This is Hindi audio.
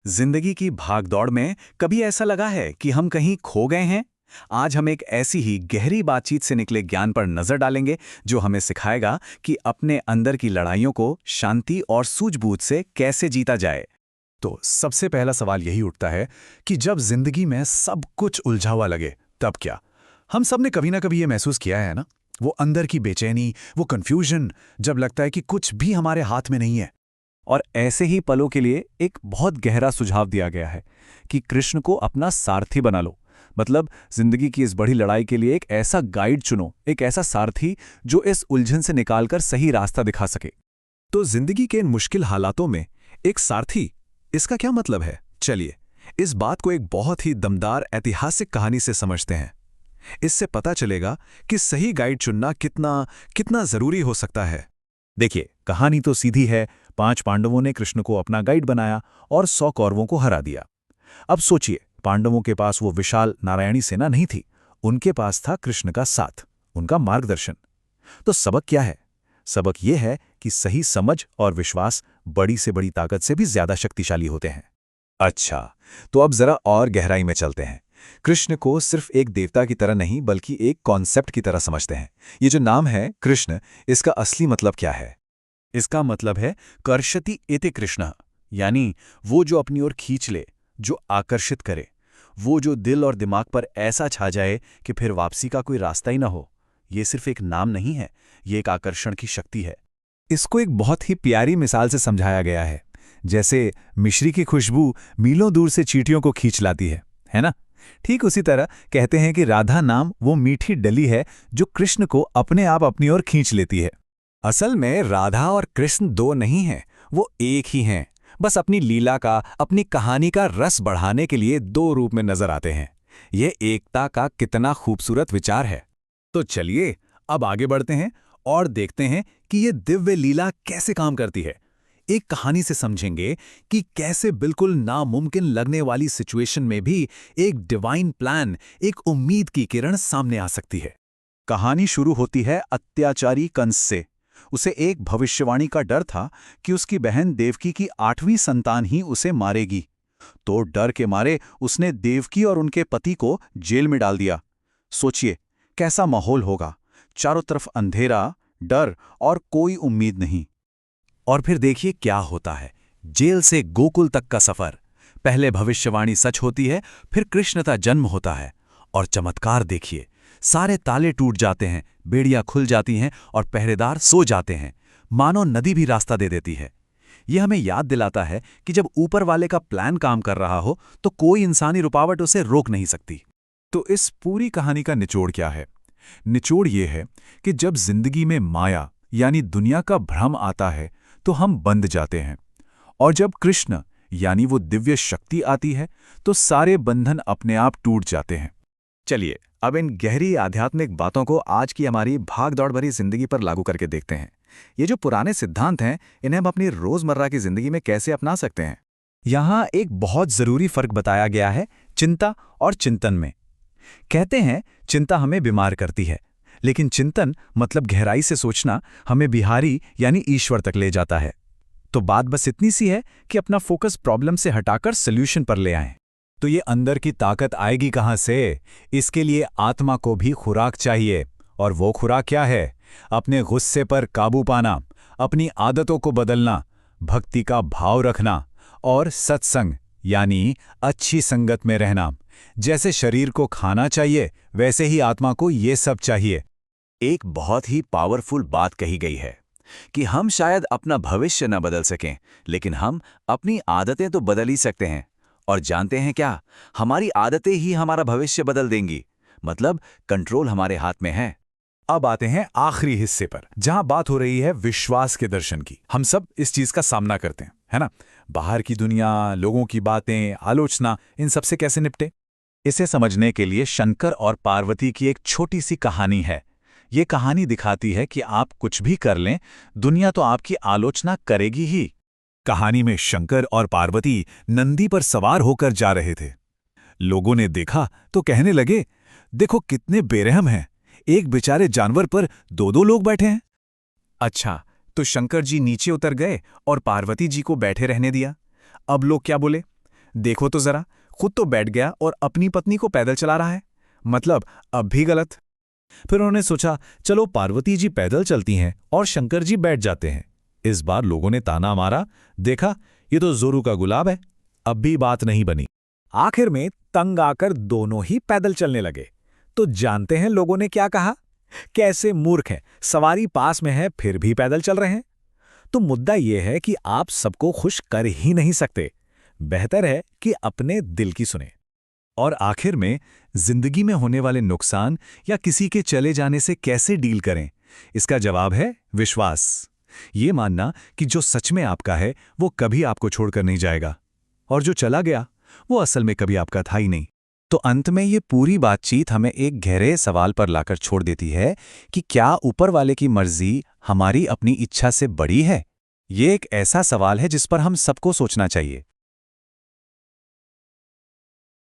जिंदगी की भागदौड़ में कभी ऐसा लगा है कि हम कहीं खो गए हैं? आज हम एक ऐसी ही गहरी बातचीत से निकले ज्ञान पर नजर डालेंगे जो हमें सिखाएगा कि अपने अंदर की लड़ाइयों को शांति और सूझबूझ से कैसे जीता जाए। तो सबसे पहला सवाल यही उठता है कि जब जिंदगी में सब कुछ उलझा हुआ लगे तब क्या? हम सब ने कभी ना कभी ये महसूस किया है ना, वो अंदर की बेचैनी, वो कंफ्यूजन, जब लगता है कि कुछ भी हमारे हाथ में नहीं है। और ऐसे ही पलों के लिए एक बहुत गहरा सुझाव दिया गया है कि कृष्ण को अपना सारथी बना लो। मतलब जिंदगी की इस बड़ी लड़ाई के लिए एक ऐसा गाइड चुनो, एक ऐसा सारथी जो इस उलझन से निकालकर सही रास्ता दिखा सके। तो जिंदगी के इन मुश्किल हालातों में एक सारथी, इसका क्या मतलब है? चलिए इस बात को एक बहुत ही दमदार ऐतिहासिक कहानी से समझते हैं। इससे पता चलेगा कि सही गाइड चुनना कितना कितना जरूरी हो सकता है। देखिए, कहानी तो सीधी है। 5 पांडवों ने कृष्ण को अपना गाइड बनाया और 100 कौरवों को हरा दिया। अब सोचिए, पांडवों के पास वो विशाल नारायणी सेना नहीं थी, उनके पास था कृष्ण का साथ, उनका मार्गदर्शन। तो सबक क्या है? सबक ये है कि सही समझ और विश्वास बड़ी से बड़ी ताकत से भी ज्यादा शक्तिशाली होते हैं। अच्छा, तो अब जरा और गहराई में चलते हैं। कृष्ण को सिर्फ एक देवता की तरह नहीं बल्कि एक कॉन्सेप्ट की तरह समझते हैं। ये जो नाम है कृष्ण, इसका असली मतलब क्या है? इसका मतलब है कर्षति इति कृष्ण, यानी वो जो अपनी ओर खींच ले, जो आकर्षित करे, वो जो दिल और दिमाग पर ऐसा छा जाए कि फिर वापसी का कोई रास्ता ही ना हो। ये सिर्फ एक नाम नहीं है, ये एक आकर्षण की शक्ति है। इसको एक बहुत ही प्यारी मिसाल से समझाया गया है। जैसे मिश्री की खुशबू मीलों दूर से चींटियों को खींच लाती है ना? ठीक उसी तरह कहते हैं कि राधा नाम वो मीठी डली है जो कृष्ण को अपने आप अपनी ओर खींच लेती है। असल में राधा और कृष्ण दो नहीं हैं, वो एक ही हैं। बस अपनी लीला का, अपनी कहानी का रस बढ़ाने के लिए दो रूप में नजर आते हैं। ये एकता का कितना खूबसूरत विचार है। तो चलिए अब आगे बढ़ते हैं और देखते हैं कि ये दिव्य लीला कैसे काम करती है। एक कहानी से समझेंगे कि कैसे बिल्कुल नामुमकिन लगने वाली सिचुएशन में भी एक डिवाइन प्लान, एक उम्मीद की किरण सामने आ सकती है। कहानी शुरू होती है अत्याचारी कंस से। उसे एक भविष्यवाणी का डर था कि उसकी बहन देवकी की 8वीं संतान ही उसे मारेगी। तो डर के मारे उसने देवकी और उनके पति को जेल में डाल दिया। सोचिए कैसा माहौल होगा, चारों तरफ अंधेरा, डर और कोई उम्मीद नहीं। और फिर देखिए क्या होता है। जेल से गोकुल तक का सफर। पहले भविष्यवाणी सच होती है, फिर कृष्ण का जन्म होता है। और चमत्कार देखिए, सारे ताले टूट जाते हैं, बेड़ियां खुल जाती हैं और पहरेदार सो जाते हैं। मानो नदी भी रास्ता दे देती है। यह हमें याद दिलाता है कि जब ऊपर वाले का प्लान काम कर रहा हो तो कोई इंसानी रुकावट उसे रोक नहीं सकती। तो इस पूरी कहानी का निचोड़ क्या है? निचोड़ ये है कि जब जिंदगी में माया यानी दुनिया का भ्रम आता है तो हम बंध जाते हैं, और जब कृष्ण यानी वो दिव्य शक्ति आती है तो सारे बंधन अपने आप टूट जाते हैं। चलिए अब इन गहरी आध्यात्मिक बातों को आज की हमारी भाग-दौड़ भरी जिंदगी पर लागू करके देखते हैं। ये जो पुराने सिद्धांत हैं, इन्हें हम अपनी रोजमर्रा की जिंदगी में कैसे अपना सकते हैं। यहाँ एक बहुत जरूरी फर्क बताया गया है चिंता और चिंतन में। कहते हैं चिंता हमें बीमार करती है, लेकिन चिंतन मतलब गहराई से सोचना हमें बिहारी यानी ईश्वर तक ले जाता है। तो बात बस इतनी सी है कि अपना फोकस प्रॉब्लम से हटाकर सॉल्यूशन पर ले आएं। तो ये अंदर की ताकत आएगी कहाँ से? इसके लिए आत्मा को भी खुराक चाहिए। और वो खुराक क्या है? अपने गुस्से पर काबू पाना, अपनी आदतों को बदलना, भक्ति का भाव रखना और सत्संग यानी अच्छी संगत में रहना। जैसे शरीर को खाना चाहिए, वैसे ही आत्मा को ये सब चाहिए। एक बहुत ही पावरफुल बात कही गई है कि हम शायद अपना भविष्य न बदल सकें, लेकिन हम अपनी आदतें तो बदल ही सकते हैं। और जानते हैं क्या? हमारी आदतें ही हमारा भविष्य बदल देंगी। मतलब कंट्रोल हमारे हाथ में है। अब आते हैं आखिरी हिस्से पर, जहां बात हो रही है विश्वास के दर्शन की। हम सब इस चीज का सामना करते हैं, है ना? बाहर की दुनिया, लोगों की बातें, आलोचना, इन सबसे कैसे निपटे? इसे समझने के लिए शंकर और पार्वती की एक छोटी सी कहानी है। ये कहानी दिखाती है कि आप कुछ भी कर लें, दुनिया तो आपकी आलोचना करेगी ही। कहानी में शंकर और पार्वती नंदी पर सवार होकर जा रहे थे। लोगों ने देखा तो कहने लगे, देखो कितने बेरहम हैं, एक बेचारे जानवर पर दो दो लोग बैठे हैं। अच्छा, तो शंकर जी नीचे उतर गए और पार्वती जी को बैठे रहने दिया। अब लोग क्या बोले? देखो तो जरा, खुद तो बैठ गया और अपनी पत्नी को पैदल चला रहा है। मतलब अब भी गलत। फिर उन्होंने सोचा, चलो पार्वती जी पैदल चलती हैं और शंकर जी बैठ जाते हैं। इस बार लोगों ने ताना मारा, देखा ये तो जोरू का गुलाब है। अब भी बात नहीं बनी। आखिर में तंग आकर दोनों ही पैदल चलने लगे। तो जानते हैं लोगों ने क्या कहा? कैसे मूर्ख हैं, सवारी पास में है फिर भी पैदल चल रहे हैं। तो मुद्दा यह है कि आप सबको खुश कर ही नहीं सकते। बेहतर है कि अपने दिल की सुने। और आखिर में जिंदगी में होने वाले नुकसान या किसी के चले जाने से कैसे डील करें, इसका जवाब है विश्वास। ये मानना कि जो सच में आपका है वो कभी आपको छोड़कर नहीं जाएगा, और जो चला गया वो असल में कभी आपका था ही नहीं। तो अंत में ये पूरी बातचीत हमें एक गहरे सवाल पर लाकर छोड़ देती है कि क्या ऊपर वाले की मर्जी हमारी अपनी इच्छा से बड़ी है? ये एक ऐसा सवाल है जिस पर हम सबको सोचना चाहिए।